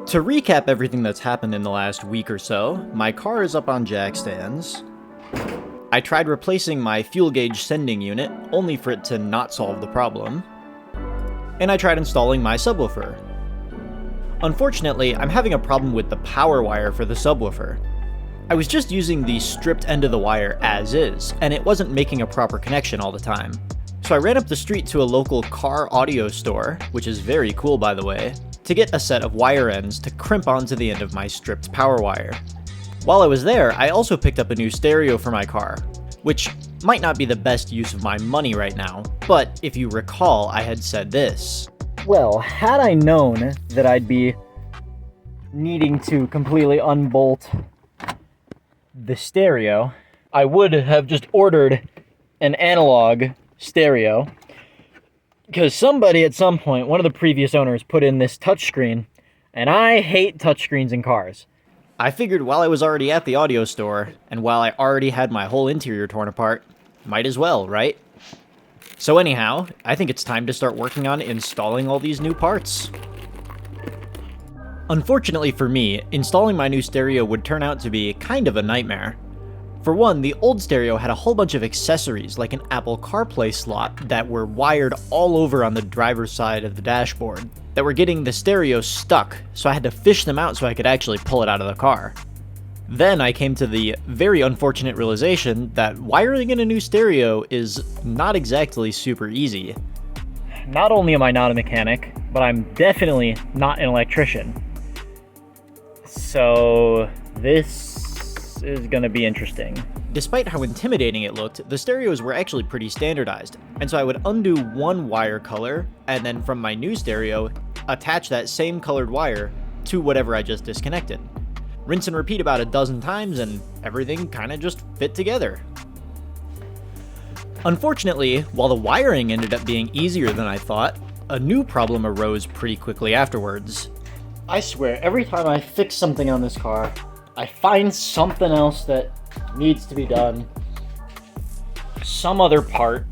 To recap everything that's happened in the last week or so, my car is up on jack stands. I tried replacing my fuel gauge sending unit, only for it to not solve the problem. And I tried installing my subwoofer. Unfortunately, I'm having a problem with the power wire for the subwoofer. I was just using the stripped end of the wire as is, and it wasn't making a proper connection all the time. So I ran up the street to a local car audio store, which is very cool by the way, to get a set of wire ends to crimp onto the end of my stripped power wire. While I was there, I also picked up a new stereo for my car, which might not be the best use of my money right now, but if you recall, I had said this. Well, had I known that I'd be needing to completely unbolt the stereo, I would have just ordered an analog stereo, because somebody at some point, one of the previous owners, put in this touchscreen, and I hate touchscreens in cars. I figured while I was already at the audio store, and while I already had my whole interior torn apart, might as well, right? So anyhow, I think it's time to start working on installing all these new parts. Unfortunately for me, installing my new stereo would turn out to be kind of a nightmare. For one, the old stereo had a whole bunch of accessories like an Apple CarPlay slot that were wired all over on the driver's side of the dashboard that were getting the stereo stuck, so I had to fish them out so I could actually pull it out of the car. Then I came to the very unfortunate realization that wiring in a new stereo is not exactly super easy. Not only am I not a mechanic, but I'm definitely not an electrician. So this is gonna be interesting. Despite how intimidating it looked, the stereos were actually pretty standardized, and so I would undo one wire color, and then from my new stereo, attach that same colored wire to whatever I just disconnected. Rinse and repeat about a dozen times, and everything kinda just fit together. Unfortunately, while the wiring ended up being easier than I thought, a new problem arose pretty quickly afterwards. I swear, every time I fix something on this car, I find something else that needs to be done. Some other part.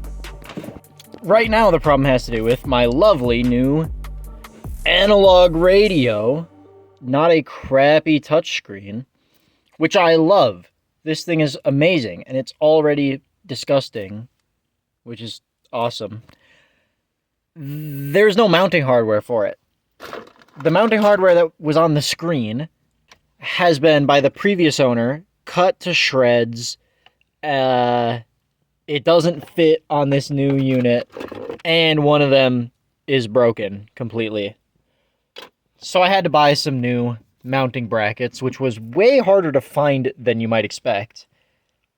Right now, the problem has to do with my lovely new analog radio, not a crappy touchscreen, which I love. This thing is amazing, and it's already disgusting, which is awesome. There's no mounting hardware for it. The mounting hardware that was on the screen has been, by the previous owner, cut to shreds. It doesn't fit on this new unit, and one of them is broken completely. So I had to buy some new mounting brackets, which was way harder to find than you might expect.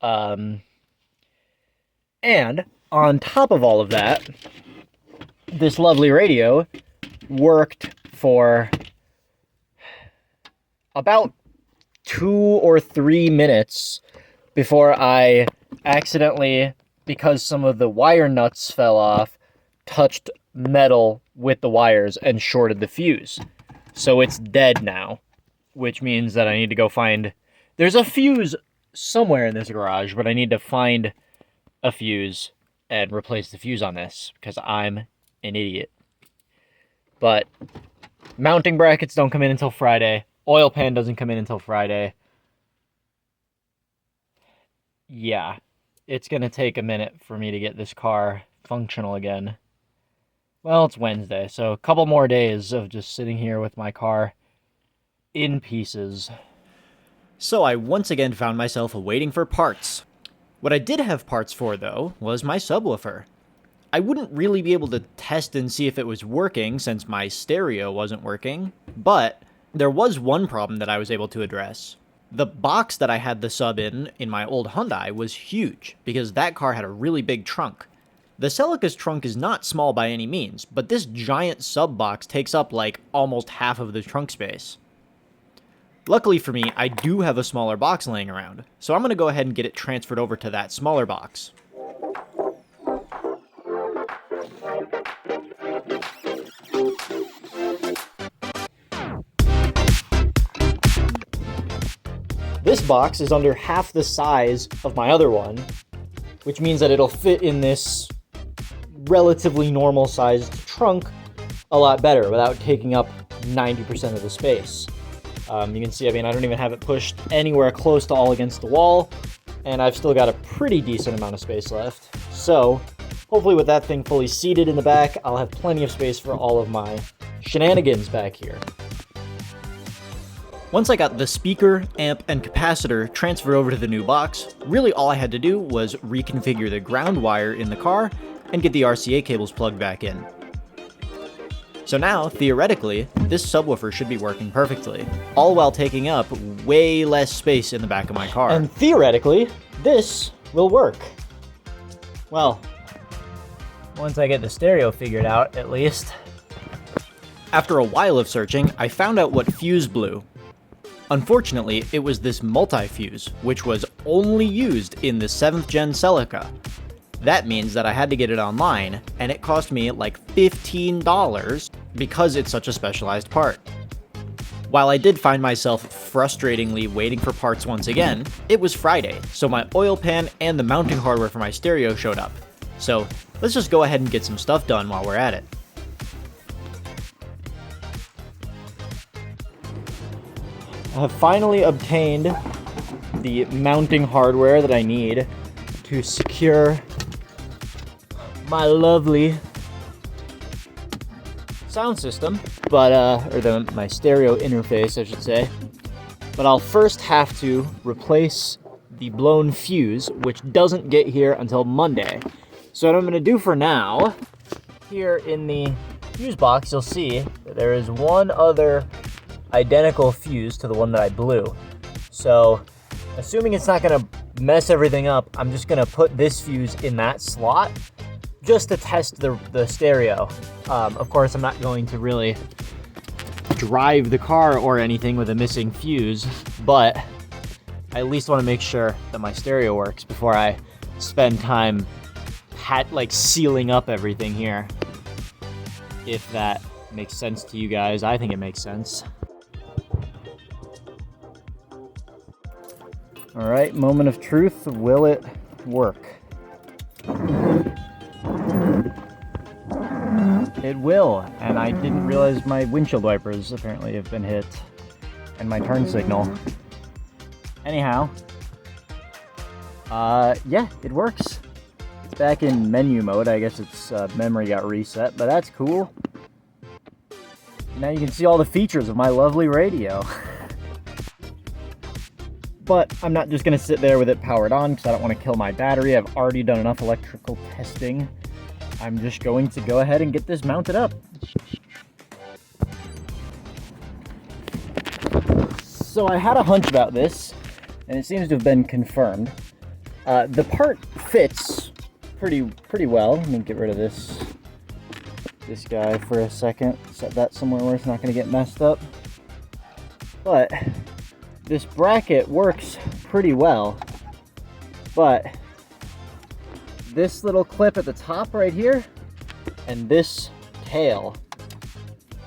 And on top of all of that, this lovely radio worked for about 2 or 3 minutes before I accidentally, because some of the wire nuts fell off, touched metal with the wires and shorted the fuse. So it's dead now, which means that I need to go find... There's a fuse somewhere in this garage, but I need to find a fuse and replace the fuse on this, because I'm an idiot. But mounting brackets don't come in until Friday. Oil pan doesn't come in until Friday. Yeah, it's going to take a minute for me to get this car functional again. Well, it's Wednesday, so a couple more days of just sitting here with my car in pieces. So I once again found myself waiting for parts. What I did have parts for, though, was my subwoofer. I wouldn't really be able to test and see if it was working since my stereo wasn't working, but there was one problem that I was able to address. The box that I had the sub in my old Hyundai was huge, because that car had a really big trunk. The Celica's trunk is not small by any means, but this giant sub box takes up like almost half of the trunk space. Luckily for me, I do have a smaller box laying around, so I'm going to go ahead and get it transferred over to that smaller box. This box is under half the size of my other one, which means that it'll fit in this relatively normal sized trunk a lot better without taking up 90% of the space. You can see, I mean, I don't even have it pushed anywhere close to all against the wall, and I've still got a pretty decent amount of space left. So, hopefully with that thing fully seated in the back, I'll have plenty of space for all of my shenanigans back here. Once I got the speaker, amp, and capacitor transferred over to the new box, really all I had to do was reconfigure the ground wire in the car and get the RCA cables plugged back in. So now, theoretically, this subwoofer should be working perfectly, all while taking up way less space in the back of my car. And theoretically, this will work. Well, once I get the stereo figured out, at least. After a while of searching, I found out what fuse blew. Unfortunately, it was this multi-fuse, which was only used in the 7th gen Celica. That means that I had to get it online, and it cost me like $15 because it's such a specialized part. While I did find myself frustratingly waiting for parts once again, it was Friday, so my oil pan and the mounting hardware for my stereo showed up. So let's just go ahead and get some stuff done while we're at it. I have finally obtained the mounting hardware that I need to secure my lovely sound system, but my stereo interface, I should say. But I'll first have to replace the blown fuse, which doesn't get here until Monday. So what I'm going to do for now, here in the fuse box, you'll see that there is one other identical fuse to the one that I blew. So, assuming it's not going to mess everything up, I'm just going to put this fuse in that slot just to test the stereo. Of course, I'm not going to really drive the car or anything with a missing fuse, but I at least want to make sure that my stereo works before I spend time sealing up everything here. If that makes sense to you guys, I think it makes sense. All right, moment of truth. Will it work? It will, and I didn't realize my windshield wipers apparently have been hit, and my turn signal. Anyhow, yeah, it works. It's back in menu mode. I guess its memory got reset, but that's cool. Now you can see all the features of my lovely radio. But I'm not just going to sit there with it powered on because I don't want to kill my battery. I've already done enough electrical testing. I'm just going to go ahead and get this mounted up. So I had a hunch about this, and it seems to have been confirmed. The part fits pretty well. Let me get rid of this guy for a second. Set that somewhere where it's not going to get messed up. But this bracket works pretty well, but this little clip at the top right here and this tail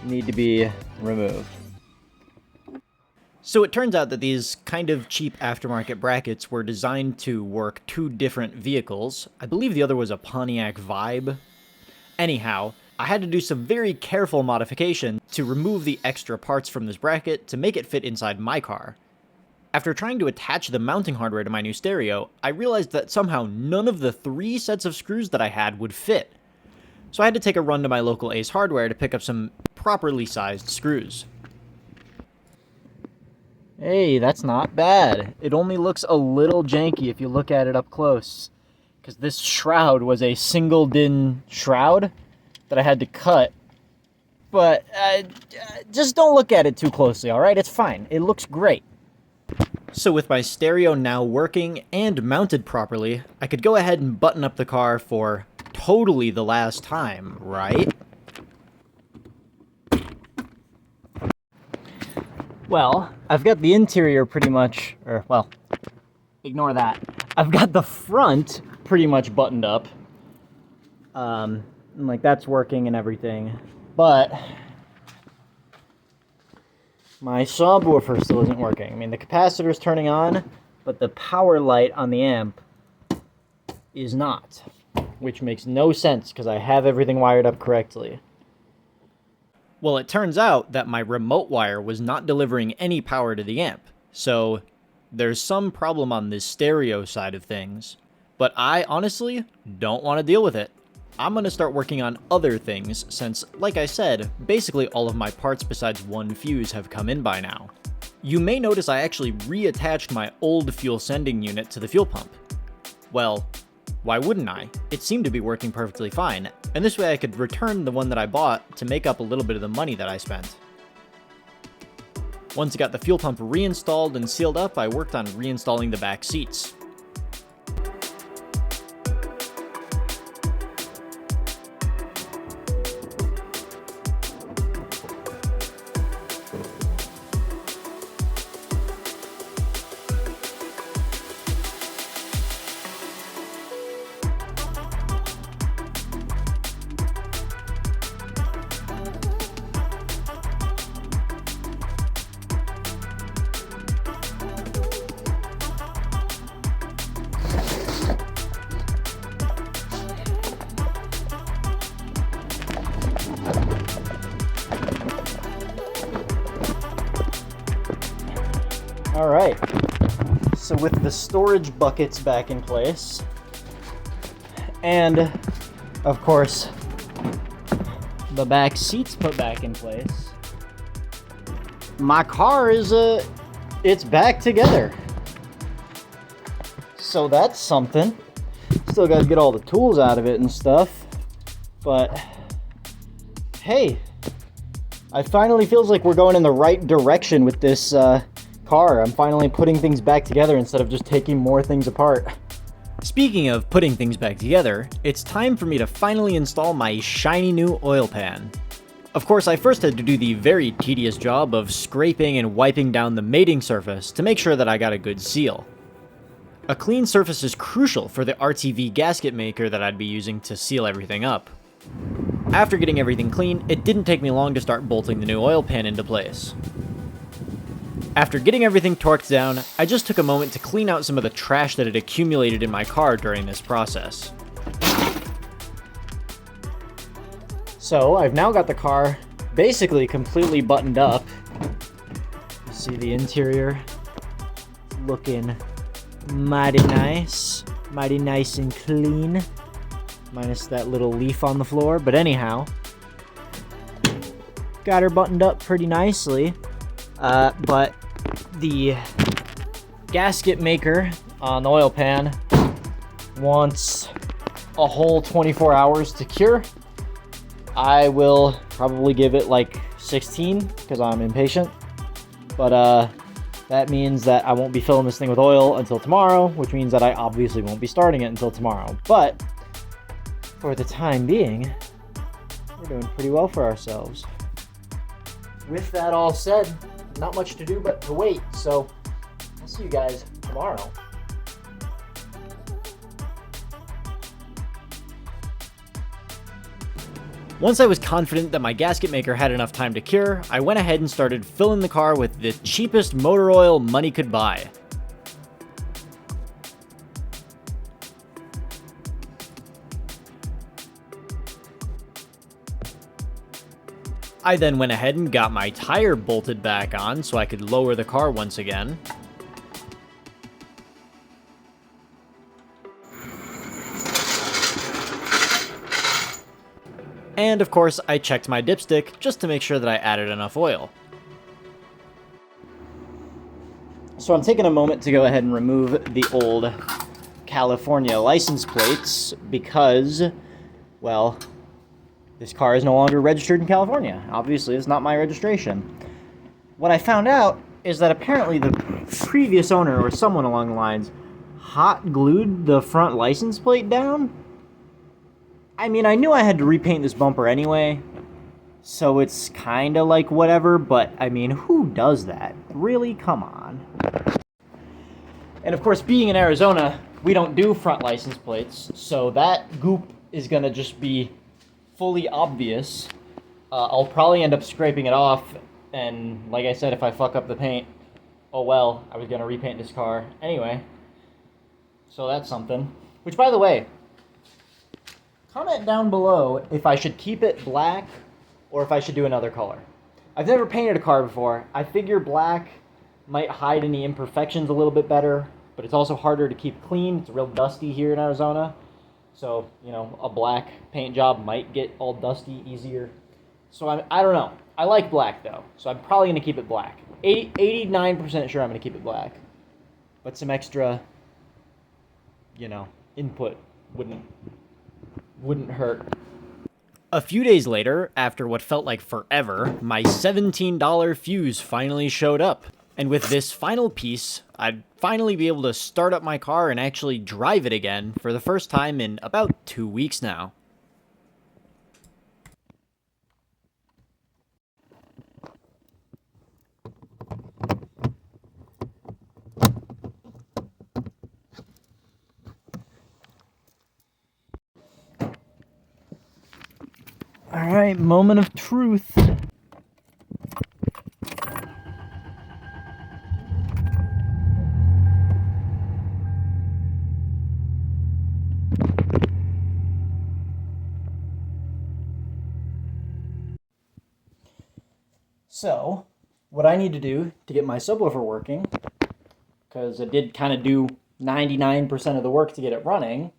need to be removed. So it turns out that these kind of cheap aftermarket brackets were designed to work two different vehicles. I believe the other was a Pontiac Vibe. Anyhow, I had to do some very careful modification to remove the extra parts from this bracket to make it fit inside my car. After trying to attach the mounting hardware to my new stereo, I realized that somehow none of the 3 sets of screws that I had would fit. So I had to take a run to my local Ace Hardware to pick up some properly sized screws. Hey, that's not bad. It only looks a little janky if you look at it up close, because this shroud was a single DIN shroud that I had to cut. But just don't look at it too closely, alright? It's fine. It looks great. So with my stereo now working and mounted properly, I could go ahead and button up the car for totally the last time, right? Well, I've got the interior pretty much, ignore that. I've got the front pretty much buttoned up. And that's working and everything. But my subwoofer still isn't working. I mean, the capacitor's turning on, but the power light on the amp is not, which makes no sense because I have everything wired up correctly. Well, it turns out that my remote wire was not delivering any power to the amp, so there's some problem on this stereo side of things. But I honestly don't want to deal with it. I'm going to start working on other things since, like I said, basically all of my parts besides one fuse have come in by now. You may notice I actually reattached my old fuel sending unit to the fuel pump. Well, why wouldn't I? It seemed to be working perfectly fine, and this way I could return the one that I bought to make up a little bit of the money that I spent. Once I got the fuel pump reinstalled and sealed up, I worked on reinstalling the back seats. Alright, so with the storage buckets back in place, and of course the back seats put back in place, my car is it's back together. So that's something. Still gotta get all the tools out of it and stuff, but hey, I finally feels like we're going in the right direction with this car. I'm finally putting things back together instead of just taking more things apart. Speaking of putting things back together, it's time for me to finally install my shiny new oil pan. Of course, I first had to do the very tedious job of scraping and wiping down the mating surface to make sure that I got a good seal. A clean surface is crucial for the RTV gasket maker that I'd be using to seal everything up. After getting everything clean, it didn't take me long to start bolting the new oil pan into place. After getting everything torqued down, I just took a moment to clean out some of the trash that had accumulated in my car during this process. So I've now got the car basically completely buttoned up. You see the interior looking mighty nice and clean, minus that little leaf on the floor, but anyhow, got her buttoned up pretty nicely. But the gasket maker on the oil pan wants a whole 24 hours to cure. I will probably give it like 16 because I'm impatient. But that means that I won't be filling this thing with oil until tomorrow, which means that I obviously won't be starting it until tomorrow. But for the time being, we're doing pretty well for ourselves. With that all said, not much to do but to wait, so I'll see you guys tomorrow. Once I was confident that my gasket maker had enough time to cure, I went ahead and started filling the car with the cheapest motor oil money could buy. I then went ahead and got my tire bolted back on so I could lower the car once again. And of course, I checked my dipstick just to make sure that I added enough oil. So I'm taking a moment to go ahead and remove the old California license plates because, well, this car is no longer registered in California. Obviously, it's not my registration. What I found out is that apparently the previous owner, or someone along the lines, hot glued the front license plate down. I mean, I knew I had to repaint this bumper anyway, so it's kind of like whatever, but I mean, who does that? Really? Come on. And of course, being in Arizona, we don't do front license plates, so that goop is gonna just be fully obvious. I'll probably end up scraping it off, and like I said, if I fuck up the paint, oh well, I was gonna repaint this car anyway. So that's something. Which, by the way, comment down below if I should keep it black or if I should do another color. I've never painted a car before. I figure black might hide any imperfections a little bit better, but it's also harder to keep clean. It's real dusty here in Arizona. So, you know, a black paint job might get all dusty easier. So I don't know. I like black though, so I'm probably going to keep it black. 89% sure I'm going to keep it black. But some extra, you know, input wouldn't hurt. A few days later, after what felt like forever, my $17 fuse finally showed up. And with this final piece, I'd finally be able to start up my car and actually drive it again for the first time in about 2 weeks now. All right, moment of truth. So, what I need to do to get my subwoofer working, because it did kind of do 99% of the work to get it running,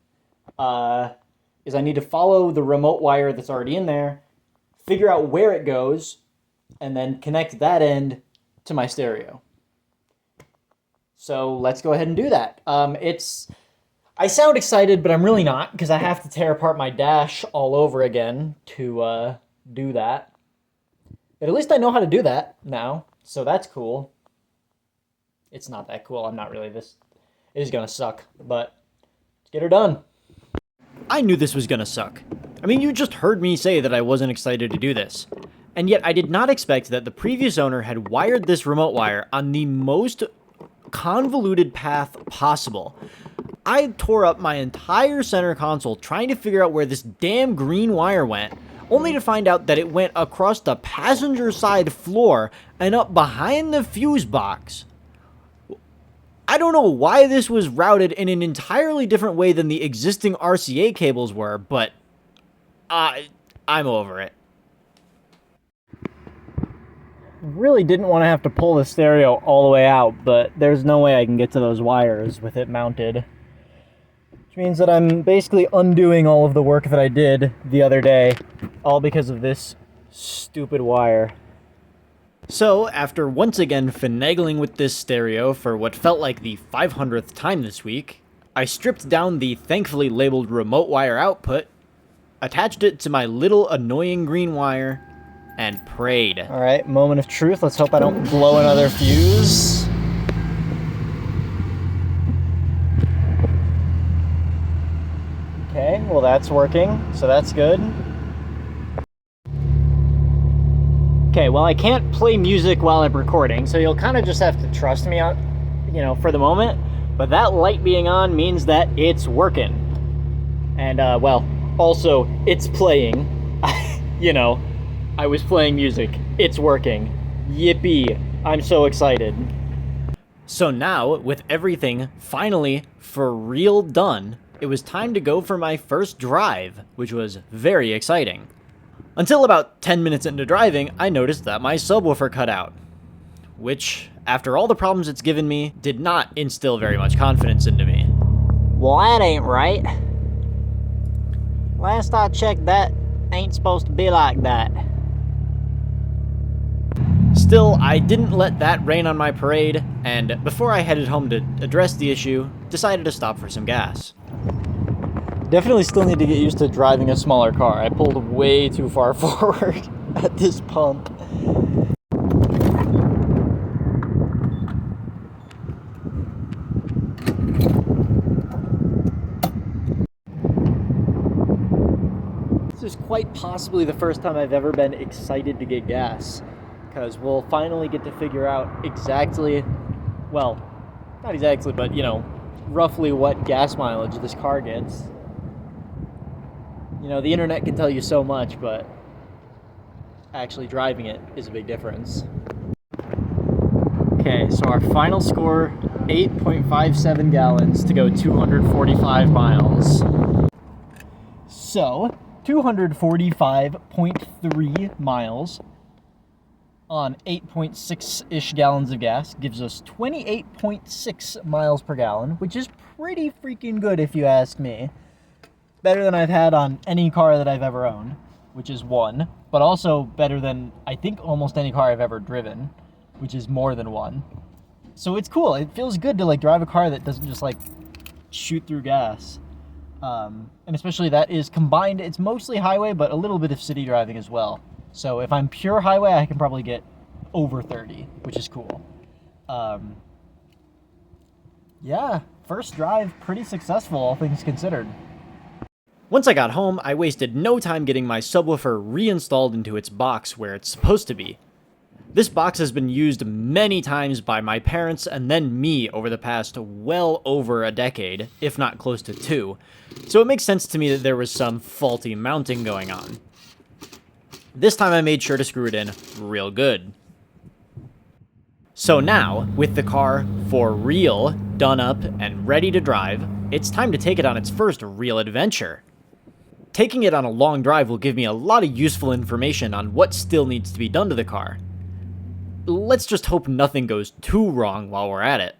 is I need to follow the remote wire that's already in there, figure out where it goes, and then connect that end to my stereo. So let's go ahead and do that. I sound excited, but I'm really not, because I have to tear apart my dash all over again to do that. But at least I know how to do that now, so that's cool. It's not that cool. I'm not really this. It is gonna suck, but let's get her done. I knew this was gonna suck. I mean, you just heard me say that I wasn't excited to do this. And yet I did not expect that the previous owner had wired this remote wire on the most convoluted path possible. I tore up my entire center console trying to figure out where this damn green wire went, only to find out that it went across the passenger side floor and up behind the fuse box. I don't know why this was routed in an entirely different way than the existing RCA cables were, but I'm over it. Really didn't want to have to pull the stereo all the way out, but there's no way I can get to those wires with it mounted. Which means that I'm basically undoing all of the work that I did the other day, all because of this stupid wire. So, after once again finagling with this stereo for what felt like the 500th time this week, I stripped down the thankfully labeled remote wire output, attached it to my little annoying green wire, and prayed. Alright, moment of truth. Let's hope I don't blow another fuse. Okay, well that's working, so that's good. Okay, well I can't play music while I'm recording, so you'll kind of just have to trust me on, for the moment. But that light being on means that it's working. And, well, also, it's playing. I was playing music. It's working. Yippee. I'm so excited. So now, with everything finally for real done, it was time to go for my first drive, which was very exciting. Until about 10 minutes into driving, I noticed that my subwoofer cut out, which, after all the problems it's given me, did not instill very much confidence into me. Well, that ain't right. Last I checked, that ain't supposed to be like that. Still, I didn't let that rain on my parade, and before I headed home to address the issue, decided to stop for some gas. Definitely still need to get used to driving a smaller car. I pulled way too far forward at this pump. This is quite possibly the first time I've ever been excited to get gas, because we'll finally get to figure out exactly, well, not exactly, but roughly what gas mileage this car gets. The internet can tell you so much, but actually driving it is a big difference. Okay, so our final score, 8.57 gallons to go 245 miles. So, 245.3 miles on 8.6-ish gallons of gas gives us 28.6 miles per gallon, which is pretty freaking good if you ask me. Better than I've had on any car that I've ever owned, which is 1, but also better than I think almost any car I've ever driven, which is more than 1. So it's cool. It feels good to like drive a car that doesn't just like shoot through gas. And especially that is combined, it's mostly highway, but a little bit of city driving as well. So if I'm pure highway, I can probably get over 30, which is cool. Yeah, first drive, pretty successful, all things considered. Once I got home, I wasted no time getting my subwoofer reinstalled into its box where it's supposed to be. This box has been used many times by my parents and then me over the past well over a decade, if not close to 2, so it makes sense to me that there was some faulty mounting going on. This time I made sure to screw it in real good. So now, with the car for real, done up, and ready to drive, it's time to take it on its first real adventure. Taking it on a long drive will give me a lot of useful information on what still needs to be done to the car. Let's just hope nothing goes too wrong while we're at it.